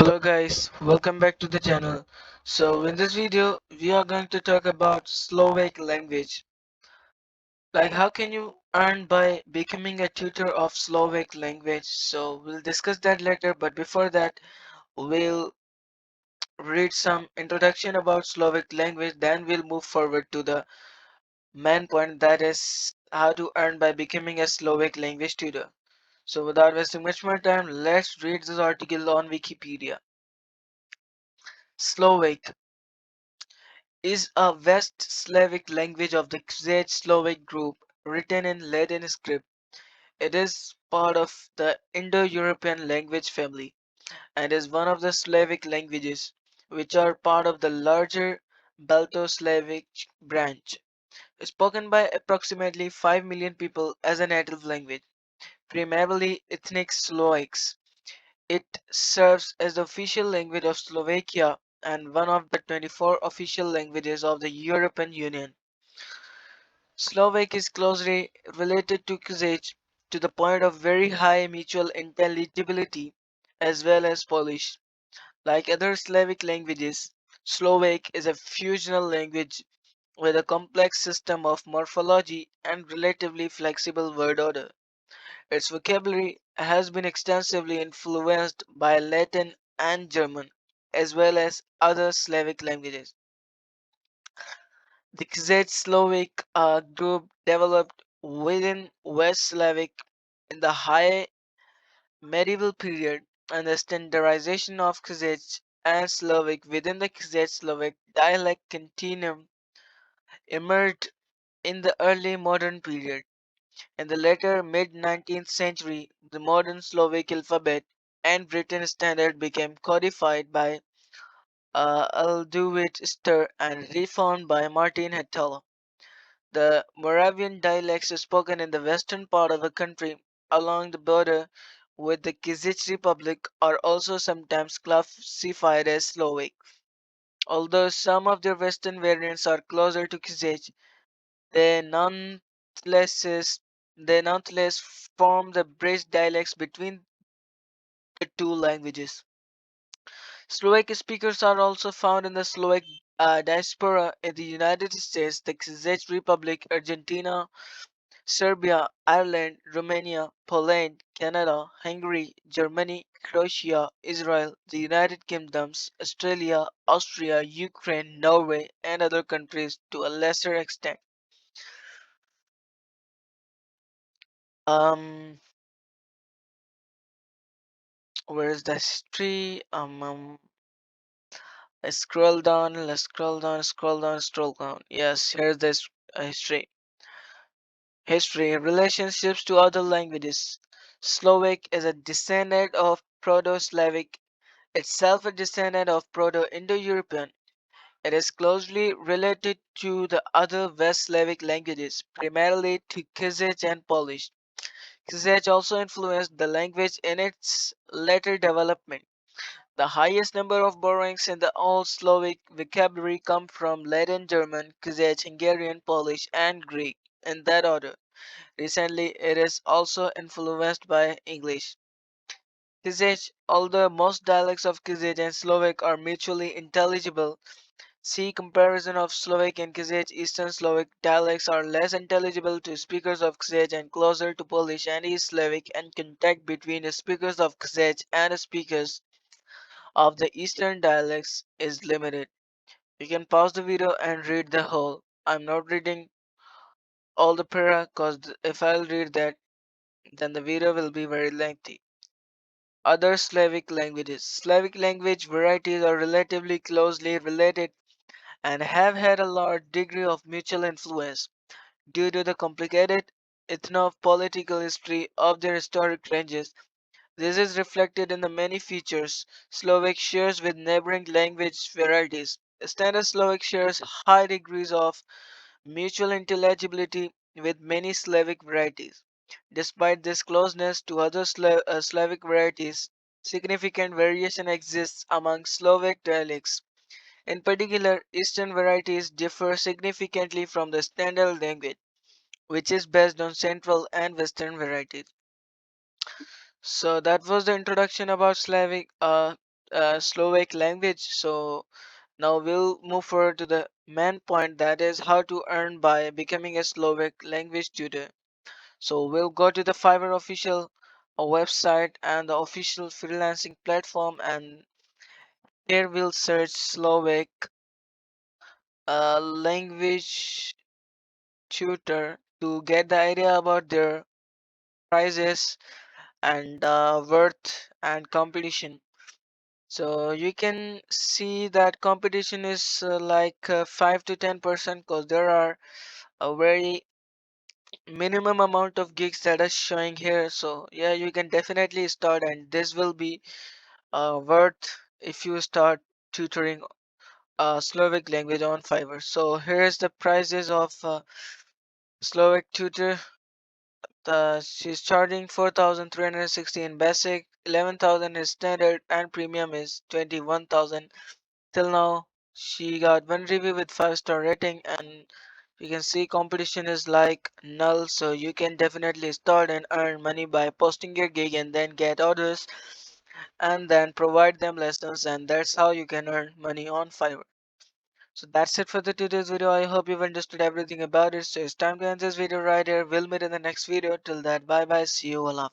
Hello guys, welcome back to the channel. So in this video, we are going to talk about Slovak language. Like how can you earn by becoming a tutor of Slovak language? So we'll discuss that later, but before that, we'll read some introduction about Slovak language, then we'll move forward to the main point, that is how to earn by becoming a Slovak language tutor. So without wasting much more time, let's read this article on Wikipedia. Slovak is a West Slavic language of the Czech Slovak group, written in Latin script. It is part of the Indo-European language family and is one of the Slavic languages, which are part of the larger Balto-Slavic branch, spoken by approximately 5 million people as a native language, primarily ethnic Slovaks. It serves as the official language of Slovakia and one of the 24 official languages of the European Union. Slovak is closely related to Czech to the point of very high mutual intelligibility, as well as Polish. Like other Slavic languages, Slovak is a fusional language with a complex system of morphology and relatively flexible word order. Its vocabulary has been extensively influenced by Latin and German, as well as other Slavic languages. The Czech Slovak group developed within West Slavic in the high medieval period, and the standardization of Czech and Slavic within the Czech Slovak dialect continuum emerged in the early modern period. In the later mid-19th century, the modern Slovak alphabet and written standard became codified by Aldovich Ster and reformed by Martin Hattala. The Moravian dialects spoken in the western part of the country along the border with the Kizich Republic are also sometimes classified as Slovak. Although some of their western variants are closer to Kizich, they nonetheless, they nonetheless form the bridge dialects between the two languages. Slovak speakers are also found in the Slovak diaspora in the United States, the Czech Republic, Argentina, Serbia, Ireland, Romania, Poland, Canada, Hungary, Germany, Croatia, Israel, the United Kingdoms, Australia, Austria, Ukraine, Norway, and other countries to a lesser extent. Um, where is the history? Let's scroll down. Let's scroll down. Scroll down. Scroll down. Yes, here's this history. History, relationships to other languages. Slovak is a descendant of Proto-Slavic, itself a descendant of Proto-Indo-European. It is closely related to the other West Slavic languages, primarily to Kazakh and Polish. Kazakh also influenced the language in its later development. The highest number of borrowings in the Old Slavic vocabulary come from Latin, German, Kazakh, Hungarian, Polish, and Greek, in that order. Recently, it is also influenced by English. Kazakh, although most dialects of Kazakh and Slovak are mutually intelligible, see comparison of Slovak and Kazakh. Eastern Slovak dialects are less intelligible to speakers of Kazakh and closer to Polish and East Slavic, and contact between the speakers of Kazakh and the speakers of the Eastern dialects is limited. You can pause the video and read the whole. I'm not reading all the para cause if I'll read that, then the video will be very lengthy. Other Slavic languages. Slavic language varieties are relatively closely related and have had a large degree of mutual influence due to the complicated ethno-political history of their historic ranges. This is reflected in the many features Slovak shares with neighboring language varieties. Standard Slovak shares high degrees of mutual intelligibility with many Slavic varieties. Despite this closeness to other Slavic varieties, significant variation exists among Slovak dialects. In particular, Eastern varieties differ significantly from the standard language, which is based on Central and Western varieties. So that was the introduction about Slavic. Slovak language. So now we'll move forward to the main point, that is how to earn by becoming a Slovak language tutor. So we'll go to the Fiverr official website and the official freelancing platform, and here we'll search Slovak language tutor to get the idea about their prices and worth and competition. So you can see that competition is like 5 to 10%, because there are a very minimum amount of gigs that are showing here. So yeah, you can definitely start, and this will be worth if you start tutoring Slovak language on Fiverr. So here is the prices of Slovak tutor. She's charging 4,360 in basic, 11,000 is standard, and premium is 21,000. Till now, she got one review with 5-star rating, and you can see competition is like null. So you can definitely start and earn money by posting your gig and then get orders and then provide them lessons, and that's how you can earn money on Fiverr. So that's it for the today's video. I hope you've understood everything about it. So it's time to end this video right here. We'll meet in the next video. Till that, bye bye. See you all after.